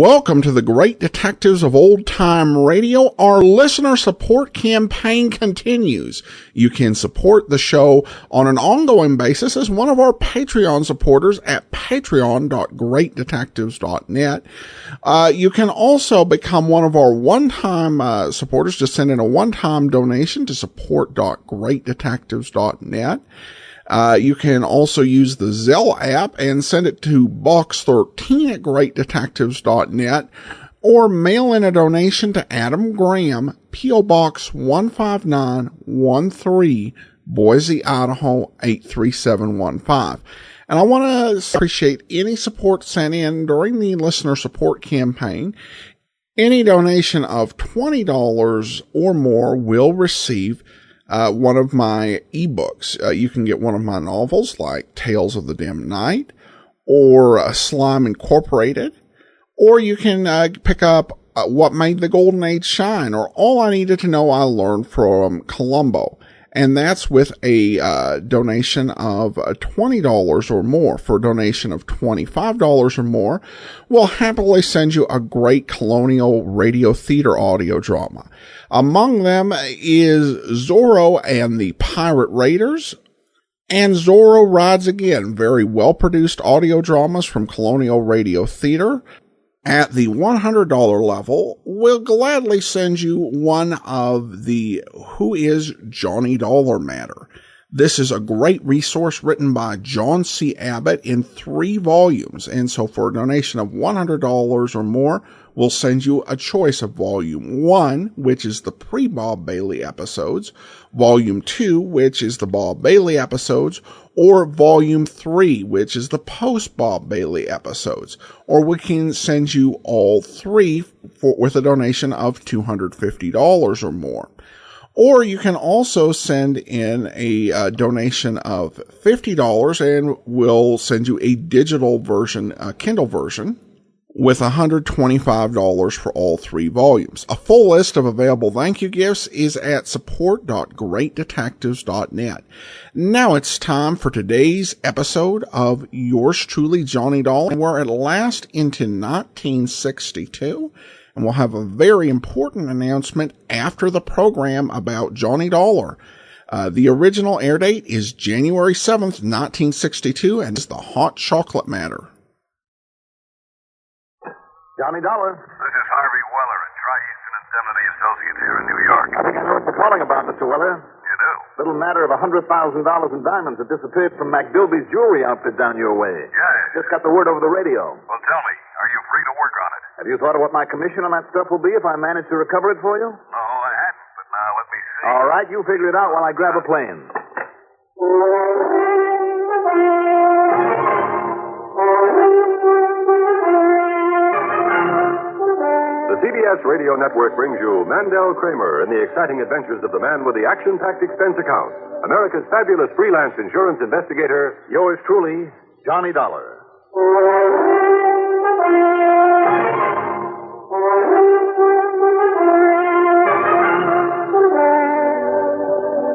Welcome to the Great Detectives of Old Time Radio. Our listener support campaign continues. You can support the show on an ongoing basis as one of our Patreon supporters at patreon.greatdetectives.net. You can also become one of our one-time supporters. Just send in a one-time donation to support.greatdetectives.net. You can also use the Zelle app and send it to box13 at greatdetectives.net or mail in a donation to Adam Graham, P.O. Box 15913, Boise, Idaho 83715. And I want to appreciate any support sent in during the listener support campaign. Any donation of $20 or more will receive one of my ebooks. You can get one of my novels like Tales of the Dim Night or Slime Incorporated, or you can pick up What Made the Golden Age Shine, or All I Needed to Know I Learned from Columbo. And that's with a donation of $20 or more. For a donation of $25 or more, we'll happily send you a great colonial radio theater audio drama. Among them is Zorro and the Pirate Raiders and Zorro Rides Again, very well-produced audio dramas from Colonial Radio Theater. At the $100 level, we'll gladly send you one of the Who is Johnny Dollar matter. This is a great resource written by John C. Abbott in 3 volumes. And so for a donation of $100 or more, we'll send you a choice of Volume 1, which is the pre-Bob Bailey episodes, Volume 2, which is the Bob Bailey episodes, or Volume 3, which is the post-Bob Bailey episodes. Or we can send you all 3 with a donation of $250 or more. Or you can also send in a donation of $50 and we'll send you a digital version, a Kindle version, with $125 for all 3 volumes. A full list of available thank you gifts is at support.greatdetectives.net. Now it's time for today's episode of Yours Truly, Johnny Dollar. We're at last into 1962, and we'll have a very important announcement after the program about Johnny Dollar. The original air date is January 7th, 1962, and it's the hot chocolate matter. Johnny Dollar. This is Harvey Weller at Tri-Eastern Indemnity Associates here in New York. I think I know what you're calling about, Mr. Weller. You do? Little matter of $100,000 in diamonds that disappeared from McDilby's jewelry outfit down your way. Yeah. Just got the word over the radio. Well, tell me, are you free to work on it? Have you thought of what my commission on that stuff will be if I manage to recover it for you? No, I hadn't, but now let me see. All right, you figure it out while I grab a plane. The CBS Radio Network brings you Mandel Kramer and the exciting adventures of the man with the action-packed expense account. America's fabulous freelance insurance investigator, Yours truly, Johnny Dollar.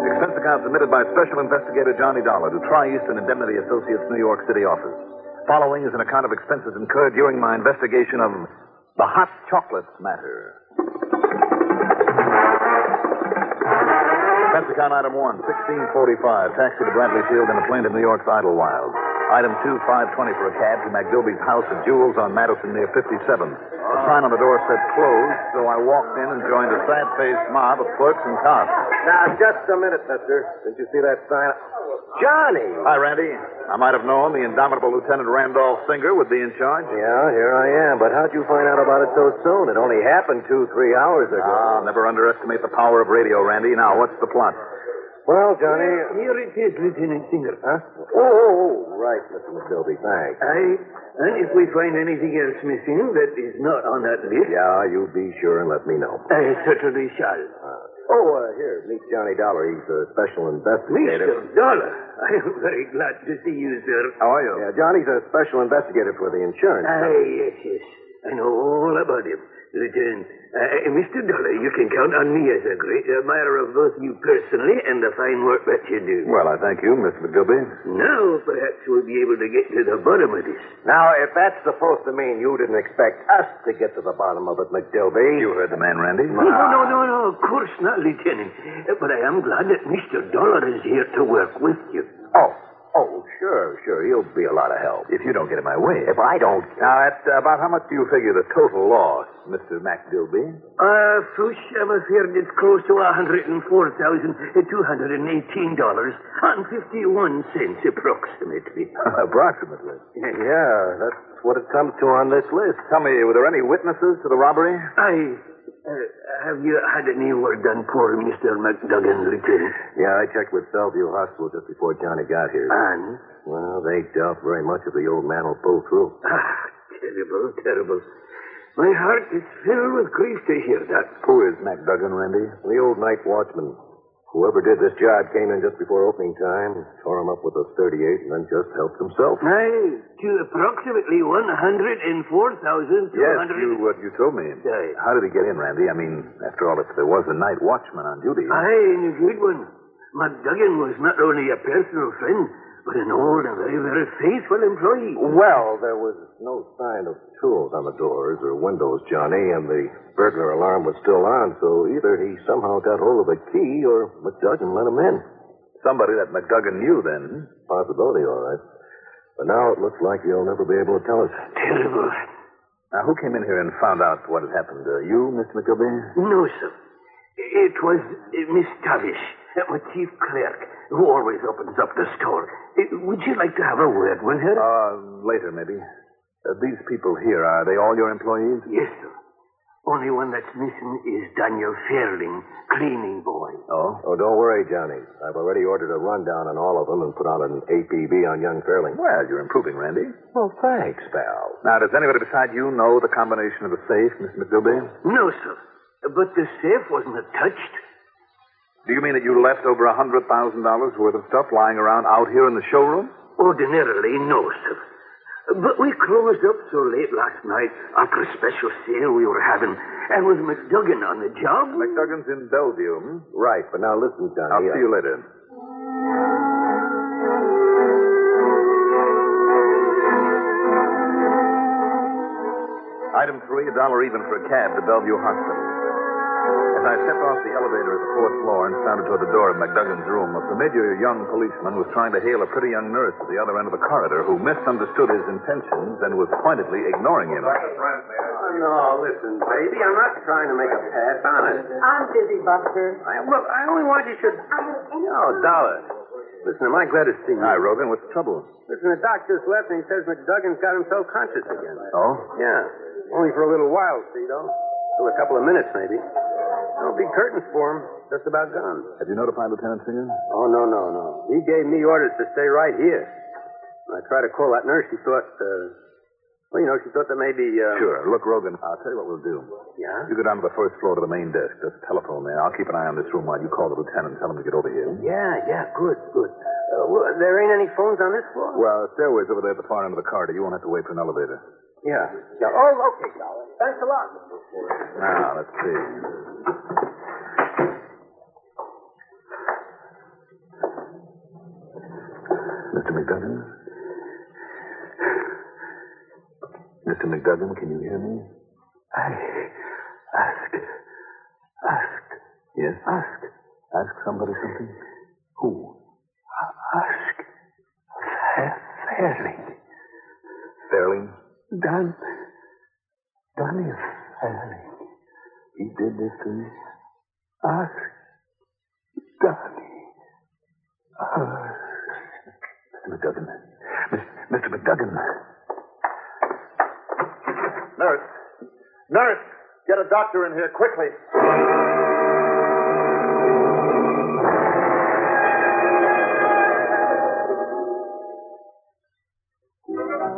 Expense account submitted by Special Investigator Johnny Dollar to Tri-Eastern Indemnity Associates, New York City office. Following is an account of expenses incurred during my investigation of the hot chocolate matter. Expense account item 1, $16.45. Taxi to Bradley Field and a plane to New York's Idlewild. Item 2, $5.20 for a cab to McDilby's House of Jewels on Madison near 57th. A sign on the door said closed, so I walked in and joined a sad-faced mob of clerks and cops. Now, just a minute, mister. Didn't you see that sign? Johnny! Hi, Randy. I might have known the indomitable Lieutenant Randolph Singer would be in charge. Yeah, here I am. But how'd you find out about it so soon? It only happened 2-3 hours ago. Never underestimate the power of radio, Randy. Now, what's the plot? Well, Johnny... Here it is, Lieutenant Singer. Huh? Oh, right, Mr. McDilby. Thanks. And if we find anything else missing that is not on that list... Yeah, you be sure and let me know. I certainly shall. Here, meet Johnny Dollar. He's a special investigator. Mr. Dollar, I am very glad to see you, sir. How are you? Yeah, Johnny's a special investigator for the insurance. Yes. I know all about him. Lieutenant, Mr. Dollar, you can count on me as a great admirer of both you personally and the fine work that you do. Well, I thank you, Mr. McGilby. Now, perhaps we'll be able to get to the bottom of this. Now, if that's supposed to mean you didn't expect us to get to the bottom of it, McDilby. You heard the man, Randy. No, of course not, Lieutenant. But I am glad that Mr. Dollar is here to work with you. Oh, sure. He'll be a lot of help. If you don't get in my way. If I don't... Now, at about how much do you figure the total loss, Mr. McDilby? First, I'm afraid it's close to $104,218.51 approximately. Approximately. Yeah, that's what it comes to on this list. Tell me, were there any witnesses to the robbery? Have you had any word on poor Mr. McDuggan, Lieutenant? Yeah, I checked with Bellevue Hospital just before Johnny got here. And? Well, they doubt very much if the old man will pull through. Terrible. My heart is filled with grief to hear that. Who is McDuggan, Randy? The old night watchman. Whoever did this job came in just before opening time, tore him up with a .38, and then just helped himself. Aye, to approximately $104,200. Yes, you told me. Aye. How did he get in, Randy? I mean, after all, if there was a night watchman on duty. Aye, and a good one. McDuggan was not only a personal friend, but an old and very, very faithful employee. Well, there was no sign of tools on the doors or windows, Johnny, and the burglar alarm was still on, so either he somehow got hold of a key or McDuggan let him in. Somebody that McDuggan knew, then. Possibility, all right. But now it looks like he'll never be able to tell us. Terrible. Now, who came in here and found out what had happened? You, Mr. McGilby? No, sir. It was Miss Tavish, my chief clerk, who always opens up the store. Would you like to have a word with her? Later, maybe. These people here, are they all your employees? Yes, sir. Only one that's missing is Daniel Fairling, cleaning boy. Oh? Oh, don't worry, Johnny. I've already ordered a rundown on all of them and put out an APB on young Fairling. Well, you're improving, Randy. Well, thanks, pal. Now, does anybody beside you know the combination of the safe, Mr. McGilby? No, sir. But the safe wasn't touched. Do you mean that you left over $100,000 worth of stuff lying around out here in the showroom? Ordinarily, no, sir. But we closed up so late last night after a special sale we were having. And with McDuggan on the job... McDuggan's in Bellevue, hmm? Right, but now listen, Johnny. I'll see you later. Item 3, $1 even for a cab to Bellevue Hospital. As I stepped off the elevator at the 4th floor and started toward the door of McDuggan's room, a familiar young policeman was trying to hail a pretty young nurse at the other end of the corridor who misunderstood his intentions and was pointedly ignoring him. No, listen, baby, I'm not trying to make a pass on it. I'm busy, Buster. I only want you should... Oh, Dollar. Listen, am I glad to see you? Hi, Rogan. What's the trouble? Listen, the doc just left and he says McDuggan's got himself conscious again. Oh? Yeah. Only for a little while, see, though. Still a couple of minutes, maybe. No big curtains for him. Just about gone. Have you notified Lieutenant Singer? Oh, no. He gave me orders to stay right here. When I tried to call that nurse, she thought, she thought that maybe, Sure. Look, Rogan, I'll tell you what we'll do. Yeah? You go down to the 1st floor to the main desk. There's a telephone there. I'll keep an eye on this room while you call the lieutenant and tell him to get over here. Yeah, good. There ain't any phones on this floor? Well, the stairway's over there at the far end of the corridor. You won't have to wait for an elevator. Yeah. Oh, okay, Dollar. Thanks a lot. Now, let's see. Mr. McDuggan? Mr. McDuggan, can you hear me? Ask. Yes? Ask somebody something? Who? Ask Fairling. Fairling? Danny Fairling. He did this to you? Ask Danny. Mr. McDuggan. Mr. McDuggan. Nurse! Get a doctor in here, quickly.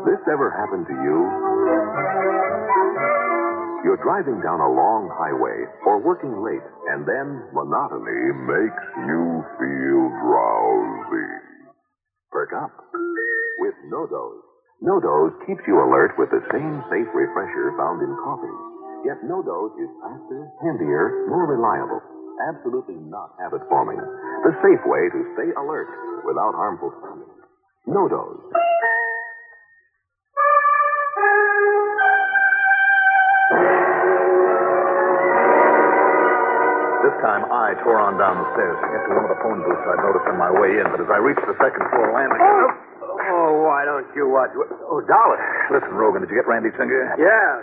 This ever happened to you? You're driving down a long highway or working late, and then monotony makes you feel drowsy. Perk up with No Dose. No-Dose keeps you alert with the same safe refresher found in coffee. Yet No-Dose is faster, handier, more reliable. Absolutely not habit-forming. The safe way to stay alert without harmful sounding. No-Dose. This time, I tore on down the stairs to get to one of the phone booths I'd noticed on my way in, but as I reached the second floor landing... Oh, why don't you watch? Oh, Dollar. Listen, Rogan, did you get Randy's finger? Yeah.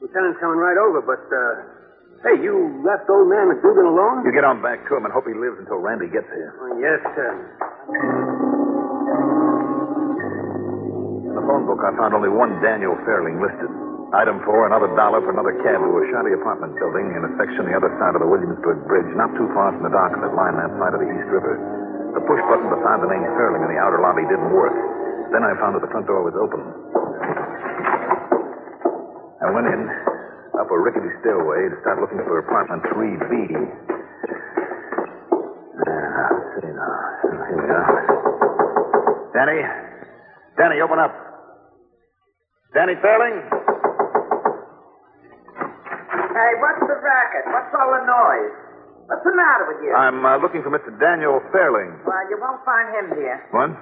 Lieutenant's coming right over, but, hey, you left old man McDougal alone? You get on back to him and hope he lives until Randy gets here. Yes, sir. In the phone book, I found only one Daniel Fairling listed. Item 4, another $1 for another cab to a shoddy apartment building in a section the other side of the Williamsburg Bridge, not too far from the docks that line that side of the East River. The push button beside the name Fairling in the outer lobby didn't work. Then I found that the front door was open. I went in, up a rickety stairway to start looking for apartment 3B. Let's see now. Here we are. Danny, open up. Danny Fairling? Hey, what's the racket? What's all the noise? What's the matter with you? I'm looking for Mr. Daniel Fairling. Well, you won't find him here. What?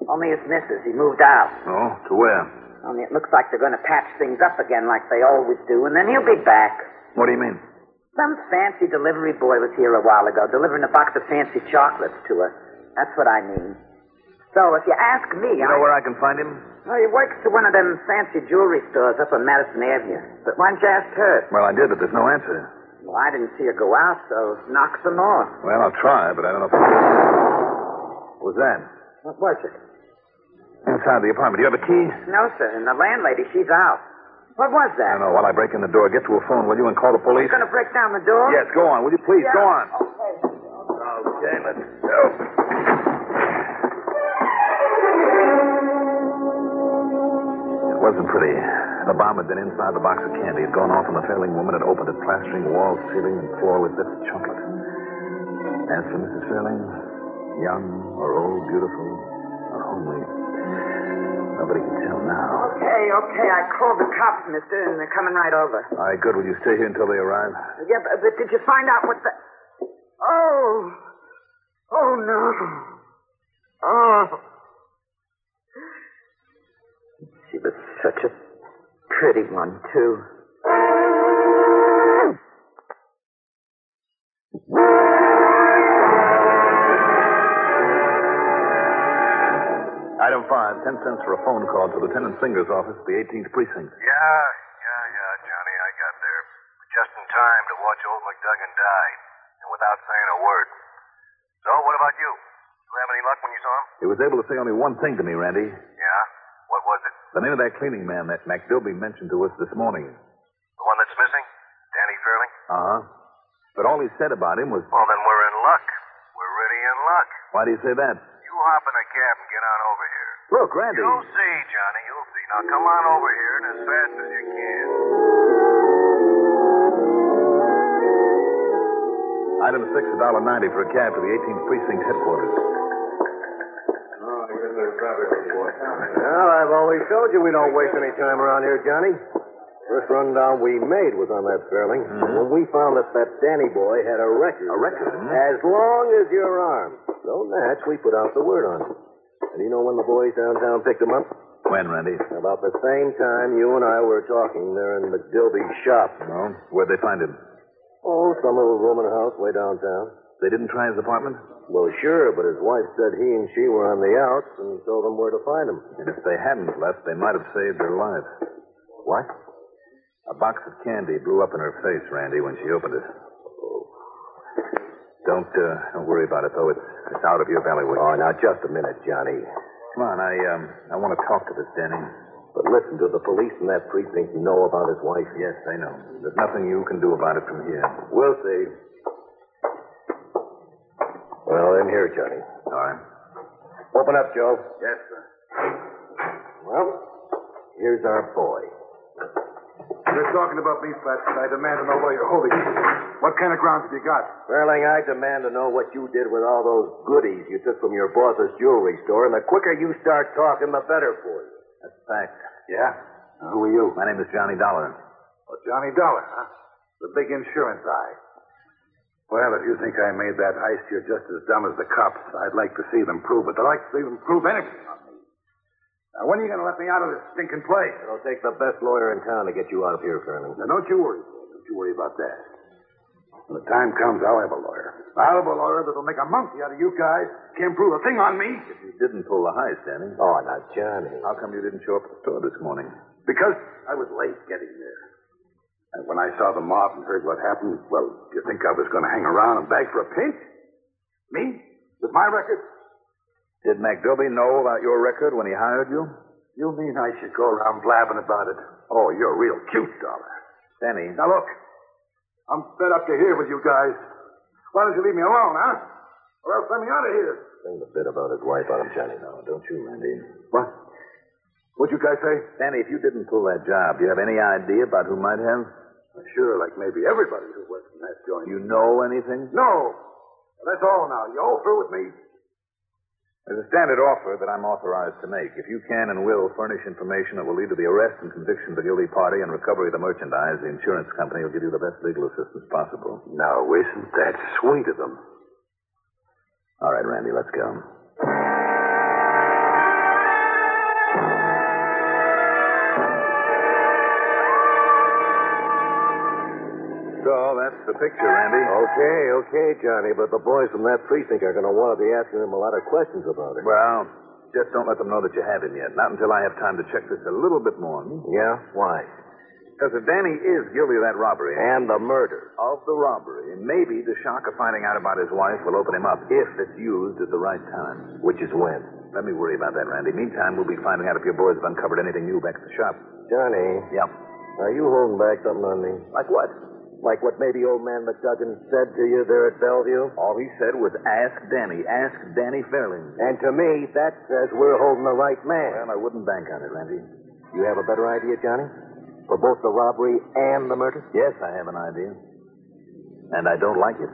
Only his missus. He moved out. Oh, to where? Only it looks like they're going to patch things up again like they always do, and then he'll be back. What do you mean? Some fancy delivery boy was here a while ago, delivering a box of fancy chocolates to us. That's what I mean. So, if you ask me... You know where I can find him? Oh, he works to one of them fancy jewelry stores up on Madison Avenue. But why didn't you ask her? Well, I did, but there's no answer. Well, I didn't see her go out, so knock some more. Well, I'll try, but I don't know if... What was that? What was it? Inside the apartment. Do you have a key? No, sir, and the landlady, she's out. What was I that? don't know. While I break in the door, get to a phone, will you, and call the police? You're going to break down the door? Yes, go on. Will you please? Yeah. Go on. Okay. Okay, let's go. It wasn't pretty. The bomb had been inside the box of candy. It had gone off, and the Fairling woman had opened it, plastering walls, ceiling, and floor with bits of chocolate. As for Mrs. Fairling, young or old, beautiful or homely, nobody can tell now. Okay. I called the cops, mister, and they're coming right over. All right, good. Will you stay here until they arrive? Yeah, but did you find out what the... Oh, no. Oh. She was such a pretty one, too. Item 5, 10 cents for a phone call to Lieutenant Singer's office at the 18th Precinct. Yeah, Johnny, I got there. Just in time to watch old McDuggan die, and without saying a word. So, what about you? You have any luck when you saw him? He was able to say only one thing to me, Randy. Yeah? What was it? The name of that cleaning man that McDilby mentioned to us this morning. The one that's missing? Danny Fairling? Uh-huh. But all he said about him was... Well, then we're in luck. We're really in luck. Why do you say that? You hop in a cab and get on over here. Look, Randy. You'll see, Johnny, you'll see. Now, come on over here and as fast as you can. Item 6, $1.90 for a cab to the 18th Precinct headquarters. Well, I've always told you we don't waste any time around here, Johnny. First rundown we made was on that Fairling. When we found that Danny boy had a record. A record? As long as your arm. So, Natch, we put out the word on him. And you know when the boys downtown picked him up? When, Randy? About the same time you and I were talking there in McDilby's shop. No. Where'd they find him? Oh, some little rooming house way downtown. They didn't try his apartment? Well, sure, but his wife said he and she were on the outs and told them where to find him. And if they hadn't left, they might have saved their lives. What? A box of candy blew up in her face, Randy, when she opened it. Don't worry about it, though. It's out of your bailiwick. Oh, now, just a minute, Johnny. Come on, I want to talk to this Danny. But listen, do the police in that precinct know about his wife? Yes, they know. There's nothing you can do about it from here. We'll see. Well, in here, Johnny. All right. Open up, Joe. Yes, sir. Well, here's our boy. You're talking about me, Fats, and I demand to know where you're holding me. What kind of grounds have you got? Fairling, I demand to know what you did with all those goodies you took from your boss's jewelry store, and the quicker you start talking, the better for you. That's a fact. Yeah? Who are you? My name is Johnny Dollar. Oh, Johnny Dollar, huh? The big insurance eye. Well, if you think I made that heist, you're just as dumb as the cops. I'd like to see them prove it. I'd like to see them prove anything on me. Now, when are you going to let me out of this stinking place? It'll take the best lawyer in town to get you out of here, Colonel. Now, don't you worry. Don't you worry about that. When the time comes, I'll have a lawyer. I'll have a lawyer that'll make a monkey out of you guys. Can't prove a thing on me. If you didn't pull the heist, Danny. Oh, now, Johnny. How come you didn't show up at the store this morning? Because I was late getting there. And when I saw the mob and heard what happened, well, do you think I was going to hang around and beg for a pinch? Me? With my record? Did McDoby know about your record when he hired you? You mean I should go around blabbing about it? Oh, you're real cute, Dollar. Danny. Now, look. I'm fed up to here with you guys. Why don't you leave me alone, huh? Or else let me out of here. Saying the bit about his wife on him, Johnny. No, don't you, Randy. What? What'd you guys say? Danny, if you didn't pull that job, do you have any idea about who might have? Sure, like maybe everybody who works in that joint. You know anything? No. Well, that's all now. You all through with me? There's a standard offer that I'm authorized to make. If you can and will furnish information that will lead to the arrest and conviction of the guilty party and recovery of the merchandise, the insurance company will give you the best legal assistance possible. Now, isn't that sweet of them? All right, Randy, let's go. So, that's the picture, Randy. Okay, Johnny, but the boys from that precinct are going to want to be asking him a lot of questions about it. Well, just don't let them know that you have him yet. Not until I have time to check this a little bit more. Yeah? Why? Because if Danny is guilty of that robbery... And the murder. Of the robbery, maybe the shock of finding out about his wife will open him up if it's used at the right time. Which is when? Let me worry about that, Randy. Meantime, we'll be finding out if your boys have uncovered anything new back at the shop. Johnny. Yeah. Are you holding back something on me? Like what? Like what maybe old man McDuggan said to you there at Bellevue? All he said was, ask Danny. Ask Danny Fairling. And to me, that says we're holding the right man. Well, I wouldn't bank on it, Randy. You have a better idea, Johnny? For both the robbery and the murder? Yes, I have an idea. And I don't like it.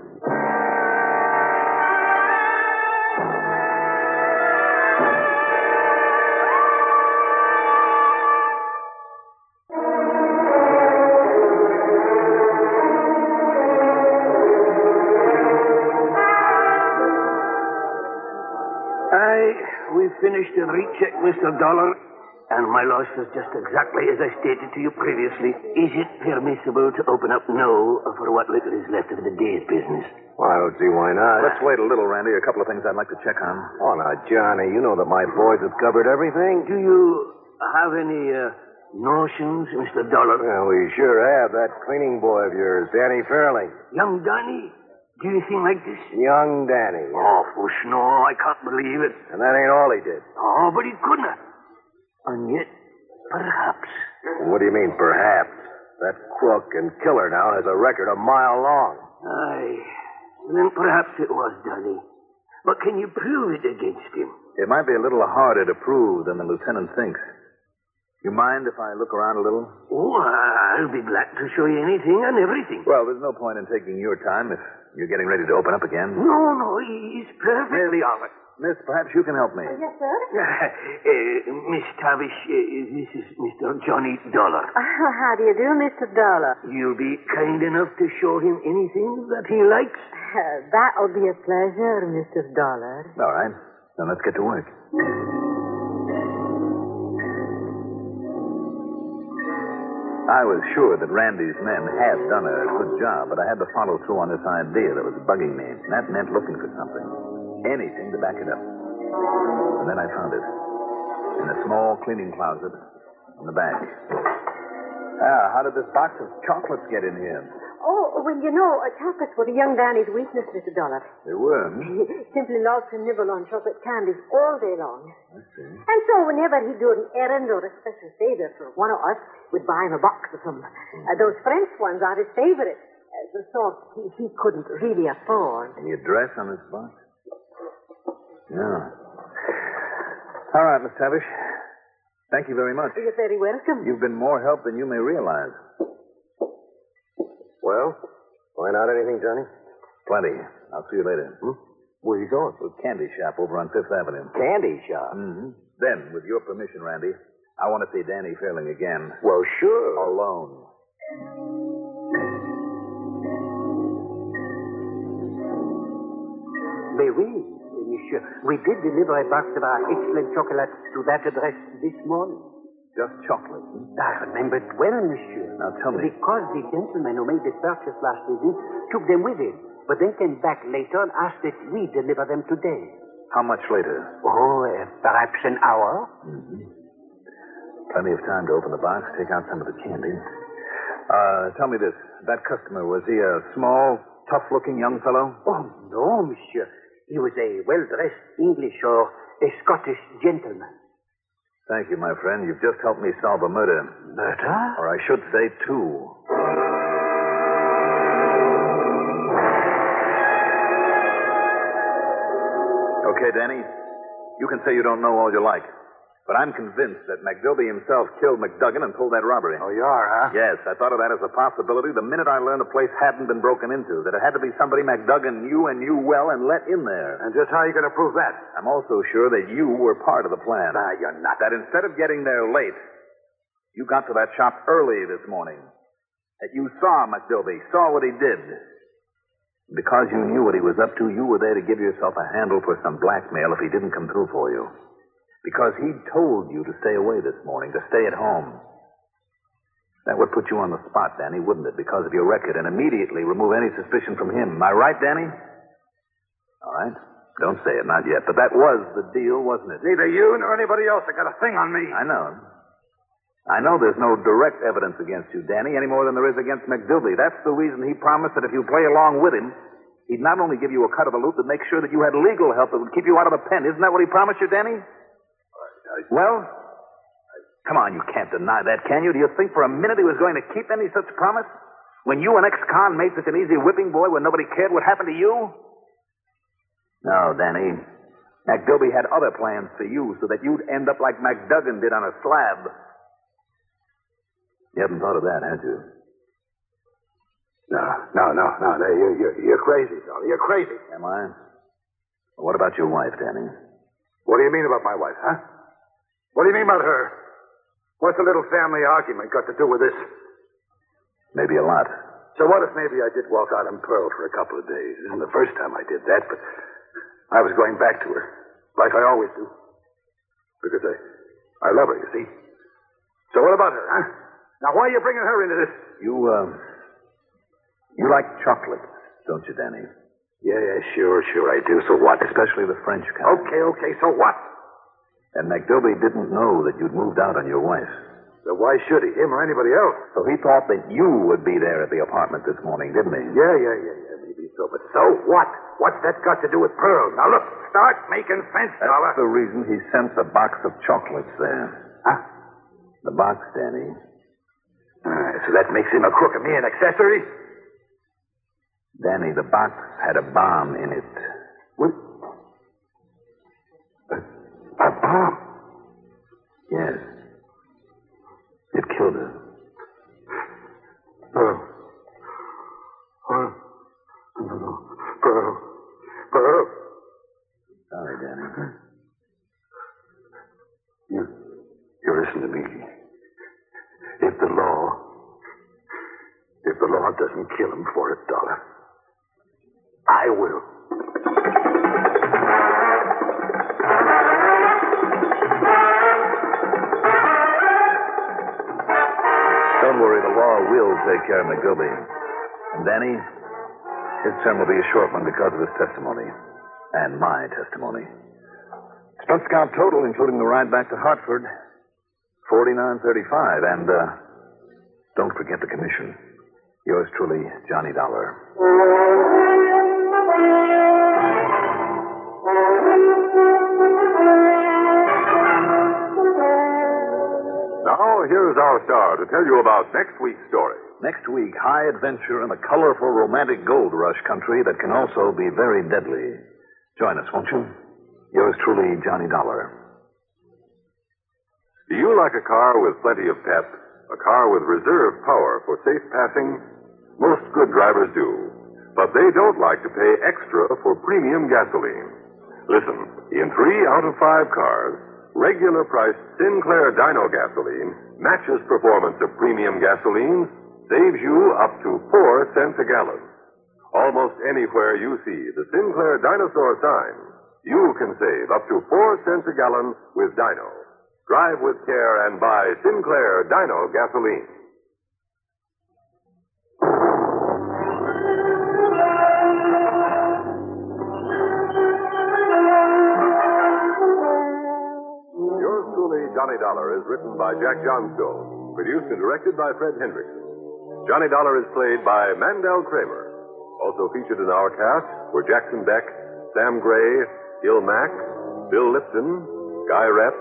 We finished the recheck, Mr. Dollar, and my loss was just exactly as I stated to you previously. Is it permissible to open up now for what little is left of the day's business? Well, I don't see why not. Let's wait a little, Randy. A couple of things I'd like to check on. Oh, now, Johnny, you know that my boys have covered everything. Do you have any notions, Mr. Dollar? Well, we sure have. That cleaning boy of yours, Danny Fairling. Young Danny? Do you think like this? Young Danny. Oh, push, no, I can't believe it. And that ain't all he did. Oh, but he couldn't. And yet, perhaps. What do you mean, perhaps? That crook and killer now has a record a mile long. Aye. Then perhaps it was Danny. But can you prove it against him? It might be a little harder to prove than the lieutenant thinks. You mind if I look around a little? Oh, I'll be glad to show you anything and everything. Well, there's no point in taking your time if you're getting ready to open up again. No, he's perfectly all right. Miss, perhaps you can help me. Yes, sir? Miss Tavish, this is Mr. Johnny Dollar. How do you do, Mr. Dollar? You'll be kind enough to show him anything that he likes? That'll be a pleasure, Mr. Dollar. All right. Then let's get to work. I was sure that Randy's men had done a good job, but I had to follow through on this idea that was bugging me. And that meant looking for something. Anything to back it up. And then I found it. In a small cleaning closet on the back. How did this box of chocolates get in here? Oh, well, you know, chocolates were young Danny's weakness, Mr. Dollar. They were? He simply loves to nibble on chocolate candies all day long. I see. And so whenever he'd do an errand or a special favor for one of us, we'd buy him a box of them. Those French ones are his favorite. The sort he couldn't really afford. Any address on this box? No. All right, Miss Tavish. Thank you very much. You're very welcome. You've been more help than you may realize. Well, find out anything, Johnny? Plenty. I'll see you later. Where are you going? To a candy shop over on Fifth Avenue. Candy shop? Mm-hmm. Then, with your permission, Randy, I want to see Danny Fairling again. Well, sure. Alone. Mais oui, monsieur. We did deliver a box of our excellent chocolates to that address this morning. Just chocolate. I remember it well, monsieur. Now tell me. Because the gentleman who made the purchase last evening took them with him, but then came back later and asked that we deliver them today. How much later? Oh, perhaps an hour. Mm-hmm. Plenty of time to open the box, take out some of the candy. Tell me this. That customer, was he a small, tough-looking young fellow? Oh, no, monsieur. He was a well-dressed English or a Scottish gentleman. Thank you, my friend. You've just helped me solve a murder. Murder? Or I should say two. Okay, Danny. You can say you don't know all you like. But I'm convinced that McDilby himself killed McDuggan and pulled that robbery. Oh, you are, huh? Yes, I thought of that as a possibility the minute I learned the place hadn't been broken into, that it had to be somebody McDuggan knew and knew well and let in there. And just how are you going to prove that? I'm also sure that you were part of the plan. Nah, you're not. That instead of getting there late, you got to that shop early this morning. That you saw McDilby, saw what he did. Because you knew what he was up to, you were there to give yourself a handle for some blackmail if he didn't come through for you. Because he'd told you to stay away this morning, to stay at home. That would put you on the spot, Danny, wouldn't it? Because of your record, and immediately remove any suspicion from him. Am I right, Danny? All right. Don't say it, not yet. But that was the deal, wasn't it? Neither you nor anybody else have got a thing on me. I know. I know there's no direct evidence against you, Danny, any more than there is against McDilby. That's the reason he promised that if you play along with him, he'd not only give you a cut of the loot, but make sure that you had legal help that would keep you out of the pen. Isn't that what he promised you, Danny? Well, come on, you can't deny that, can you? Do you think for a minute he was going to keep any such promise? When you and ex-con made such an easy whipping boy when nobody cared what happened to you? No, Danny. McDilby had other plans for you so that you'd end up like McDuggan did on a slab. You haven't thought of that, had you? No. You're crazy, Dolly. You're crazy. Am I? Well, what about your wife, Danny? What do you mean about my wife, huh? What do you mean about her? What's a little family argument got to do with this? Maybe a lot. So what if maybe I did walk out on Pearl for a couple of days? It isn't the first time I did that, but I was going back to her, like I always do. Because I love her, you see. So what about her, huh? Now, why are you bringing her into this? You like chocolate, don't you, Danny? Yeah, sure I do. So what? Especially the French kind. Okay, so what? And McDilby didn't know that you'd moved out on your wife. So why should he? Him or anybody else? So he thought that you would be there at the apartment this morning, didn't he? Yeah, maybe so. But so what? What's that got to do with Pearl? Now, look, start making sense, Dollar. That's the reason he sent the box of chocolates there. Huh? The box, Danny. So that makes him a crook and me an accessory? Danny, the box had a bomb in it. What? A bomb? Yes. It killed her. Pearl. Pearl. Sorry, Danny. You listen to me. If the law doesn't kill him for it, Dollar, I will. Don't worry, the law will take care of McGilby. And Danny, his term will be a short one because of his testimony. And my testimony. Expense account total, including the ride back to Hartford, $49.35. And don't forget the commission. Yours truly, Johnny Dollar. Now, here's our star to tell you about next week's story. Next week, high adventure in the colorful, romantic gold rush country that can also be very deadly. Join us, won't you? Yours truly, Johnny Dollar. Do you like a car with plenty of pep? A car with reserve power for safe passing? Most good drivers do. But they don't like to pay extra for premium gasoline. Listen, in 3 out of 5 cars, regular priced Sinclair Dino gasoline matches performance of premium gasolines, saves you up to 4 cents a gallon. Almost anywhere you see the Sinclair Dinosaur sign, you can save up to 4 cents a gallon with Dino. Drive with care and buy Sinclair Dino gasoline. Yours truly, Johnny Dollar, is written by Jack Johnstone, produced and directed by Fred Hendrickson. Johnny Dollar is played by Mandel Kramer. Also featured in our cast were Jackson Beck, Sam Gray, Gil Mack, Bill Lipton, Guy Rep,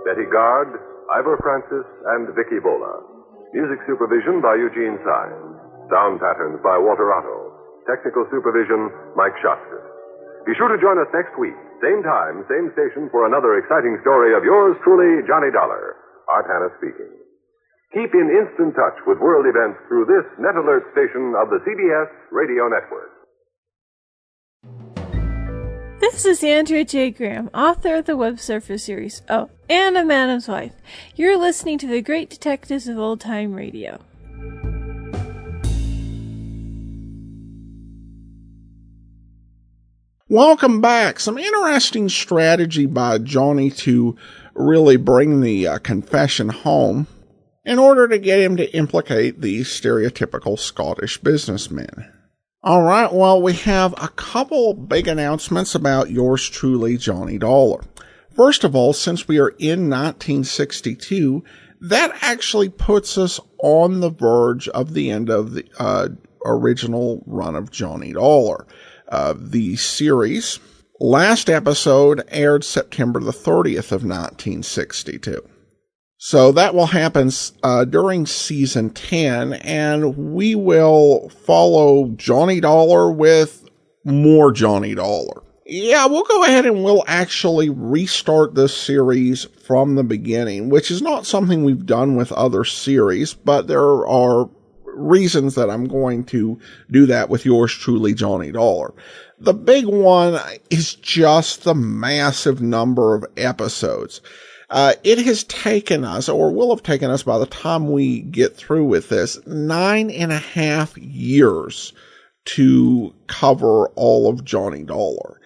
Betty Gard, Ivor Francis, and Vicky Bola. Music supervision by Eugene Sines. Sound patterns by Walter Otto. Technical supervision, Mike Schachter. Be sure to join us next week, same time, same station, for another exciting story of yours truly, Johnny Dollar. Art Hanna speaking. Keep in instant touch with world events through this Net Alert station of the CBS Radio Network. This is Andrea J. Graham, author of the Web Surfer series, Oh, and a Madam's Wife. You're listening to the Great Detectives of Old Time Radio. Welcome back. Some interesting strategy by Johnny to really bring the confession home in order to get him to implicate the stereotypical Scottish businessman. All right, well, we have a couple big announcements about yours truly, Johnny Dollar. First of all, since we are in 1962, that actually puts us on the verge of the end of the original run of Johnny Dollar. The series, last episode aired September the 30th of 1962. So that will happen during season 10, and we will follow Johnny Dollar with more Johnny Dollar. Yeah, we'll go ahead and we'll actually restart this series from the beginning, which is not something we've done with other series, but there are reasons that I'm going to do that with yours truly, Johnny Dollar. The big one is just the massive number of episodes. It has taken us, or will have taken us by the time we get through with this, 9.5 years to cover all of Johnny Dollar.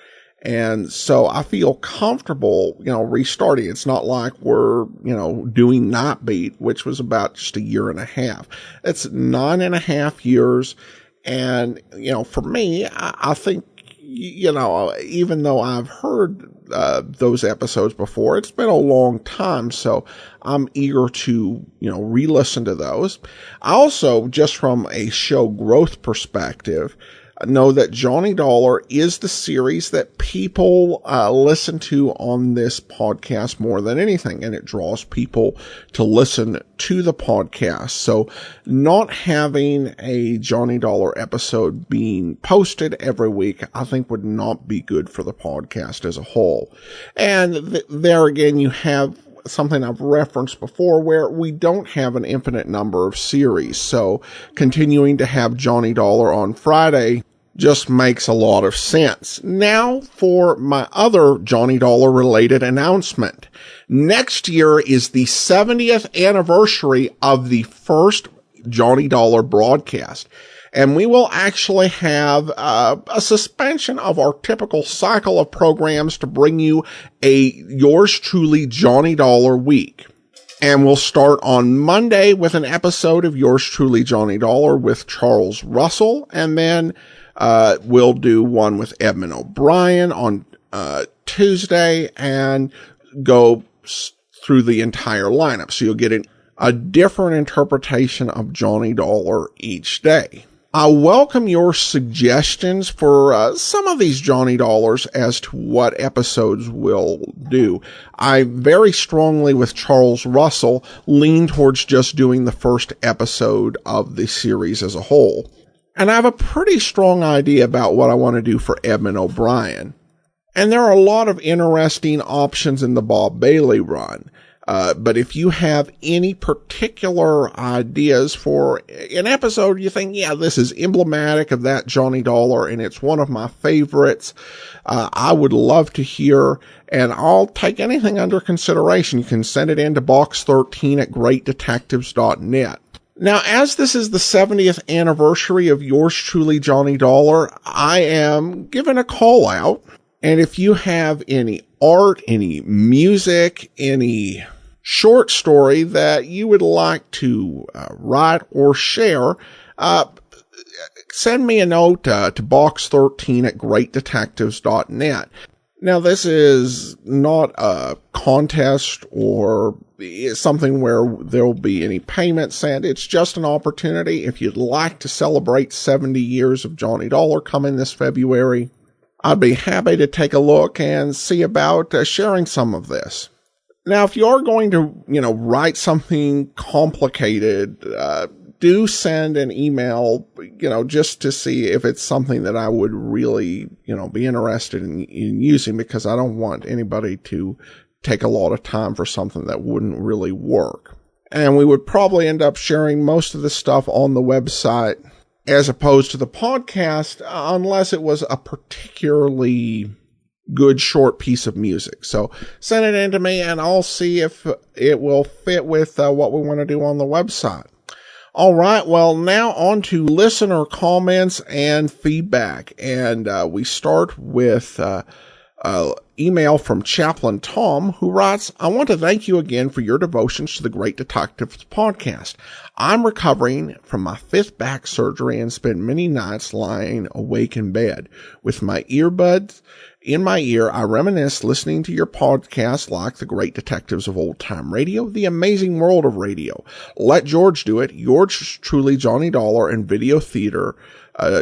And so I feel comfortable, restarting. It's not like we're, doing Night Beat, which was about just 1.5 years. It's 9.5 years. And, for me, I think, even though I've heard those episodes before, it's been a long time, so I'm eager to, re-listen to those. I also, just from a show growth perspective, know that Johnny Dollar is the series that people listen to on this podcast more than anything, and it draws people to listen to the podcast. So not having a Johnny Dollar episode being posted every week, I think would not be good for the podcast as a whole. And there again, you have something I've referenced before where we don't have an infinite number of series. So continuing to have Johnny Dollar on Friday just makes a lot of sense. Now for my other Johnny Dollar related announcement. Next year is the 70th anniversary of the first Johnny Dollar broadcast. And we will actually have a suspension of our typical cycle of programs to bring you a yours truly Johnny Dollar week. And we'll start on Monday with an episode of yours truly Johnny Dollar with Charles Russell. And then we'll do one with Edmund O'Brien on Tuesday and go through the entire lineup. So you'll get a different interpretation of Johnny Dollar each day. I welcome your suggestions for some of these Johnny Dollars as to what episodes we'll do. I very strongly, with Charles Russell, lean towards just doing the first episode of the series as a whole. And I have a pretty strong idea about what I want to do for Edmund O'Brien. And there are a lot of interesting options in the Bob Bailey run. But if you have any particular ideas for an episode you think, yeah, this is emblematic of that Johnny Dollar and it's one of my favorites, I would love to hear, and I'll take anything under consideration. You can send it in to box13@greatdetectives.net. Now, as this is the 70th anniversary of yours truly, Johnny Dollar, I am giving a call out. And if you have any art, any music, any short story that you would like to write or share, send me a note to box13@greatdetectives.net. Now, this is not a contest or something where there will be any payment sent. It's just an opportunity. If you'd like to celebrate 70 years of Johnny Dollar coming this February, I'd be happy to take a look and see about sharing some of this. Now, if you are going to, write something complicated, do send an email, just to see if it's something that I would really, be interested in using, because I don't want anybody to take a lot of time for something that wouldn't really work. And we would probably end up sharing most of the stuff on the website as opposed to the podcast, unless it was a particularly good short piece of music. So send it in to me and I'll see if it will fit with what we want to do on the website. All right. Well, now on to listener comments and feedback. And we start with email from Chaplain Tom, who writes, I want to thank you again for your devotions to the Great Detectives podcast. I'm recovering from my 5th back surgery and spent many nights lying awake in bed. With my earbuds in my ear, I reminisce listening to your podcast like The Great Detectives of Old Time Radio, The Amazing World of Radio, Let George Do It, Yours Truly Johnny Dollar, and Video Theater,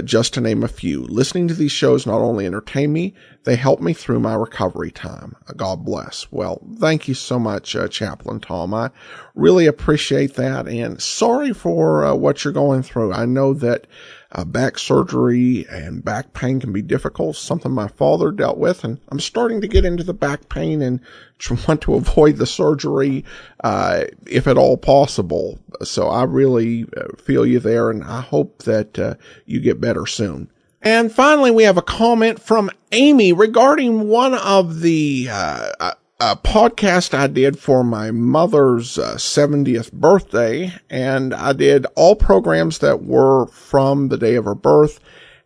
just to name a few. Listening to these shows not only entertain me, they help me through my recovery time. God bless. Well, thank you so much, Chaplain Tom. I really appreciate that, and sorry for what you're going through. I know that back surgery and back pain can be difficult, something my father dealt with, and I'm starting to get into the back pain and want to avoid the surgery if at all possible. So I really feel you there, and I hope that you get better soon. And finally, we have a comment from Amy regarding one of the podcast I did for my mother's 70th birthday, and I did all programs that were from the day of her birth,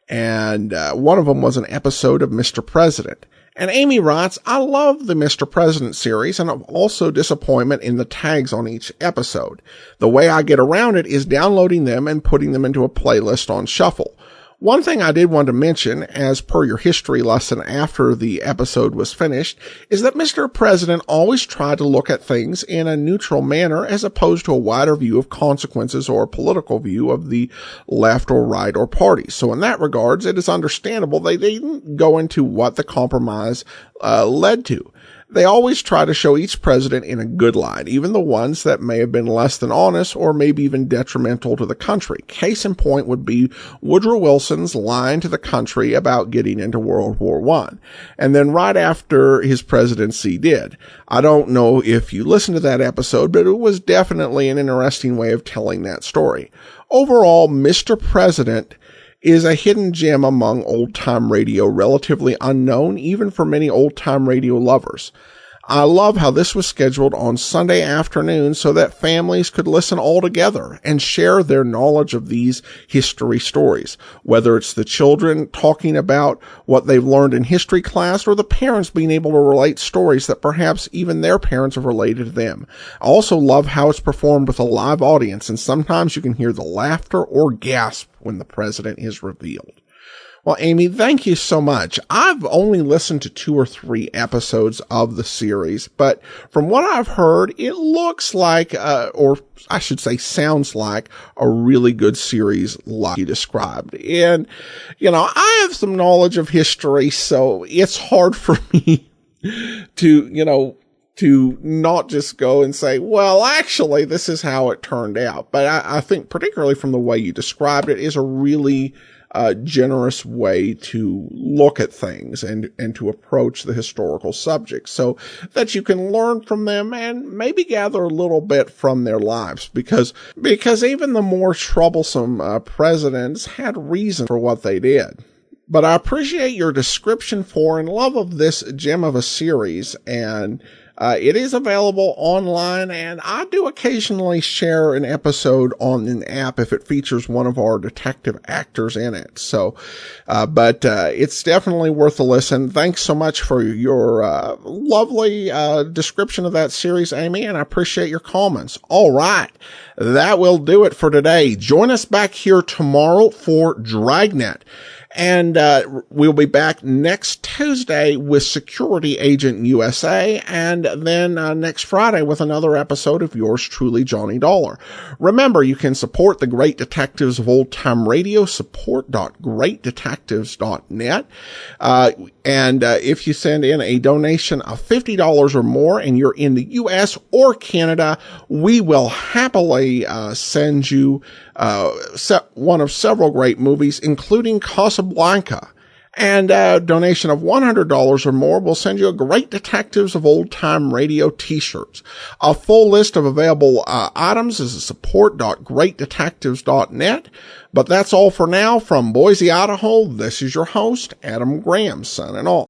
and one of them was an episode of Mr. President. And Amy writes, I love the Mr. President series, and I'm also disappointed in the tags on each episode. The way I get around it is downloading them and putting them into a playlist on shuffle. One thing I did want to mention, as per your history lesson after the episode was finished, is that Mr. President always tried to look at things in a neutral manner as opposed to a wider view of consequences or a political view of the left or right or party. So in that regards, it is understandable they didn't go into what the compromise led to. They always try to show each president in a good light, even the ones that may have been less than honest or maybe even detrimental to the country. Case in point would be Woodrow Wilson's lying to the country about getting into World War I, and then right after his presidency did. I don't know if you listened to that episode, but it was definitely an interesting way of telling that story. Overall, Mr. President is a hidden gem among old-time radio, relatively unknown even for many old-time radio lovers. I love how this was scheduled on Sunday afternoon so that families could listen all together and share their knowledge of these history stories, whether it's the children talking about what they've learned in history class or the parents being able to relate stories that perhaps even their parents have related to them. I also love how it's performed with a live audience, and sometimes you can hear the laughter or gasp when the president is revealed. Well, Amy, thank you so much. I've only listened to 2 or 3 episodes of the series, but from what I've heard, it looks like, or I should say sounds like, a really good series like you described. And, I have some knowledge of history, so it's hard for me to not just go and say, well, actually, this is how it turned out. But I think particularly from the way you described it is a really generous way to look at things and to approach the historical subject, so that you can learn from them and maybe gather a little bit from their lives, because even the more troublesome presidents had reason for what they did. But I appreciate your description for and love of this gem of a series, and it is available online, and I do occasionally share an episode on an app if it features one of our detective actors in it. So, but it's definitely worth a listen. Thanks so much for your lovely description of that series, Amy, and I appreciate your comments. All right, that will do it for today. Join us back here tomorrow for Dragnet. And we'll be back next Tuesday with Security Agent USA, and then next Friday with another episode of yours truly, Johnny Dollar. Remember, you can support the Great Detectives of Old Time Radio, support.greatdetectives.net. And if you send in a donation of $50 or more and you're in the U.S. or Canada, we will happily send you one of several great movies, including Casablanca. And a donation of $100 or more will send you a Great Detectives of Old Time Radio t-shirts. A full list of available items is at support.greatdetectives.net. But that's all for now. From Boise, Idaho, this is your host, Adam Graham, signing off.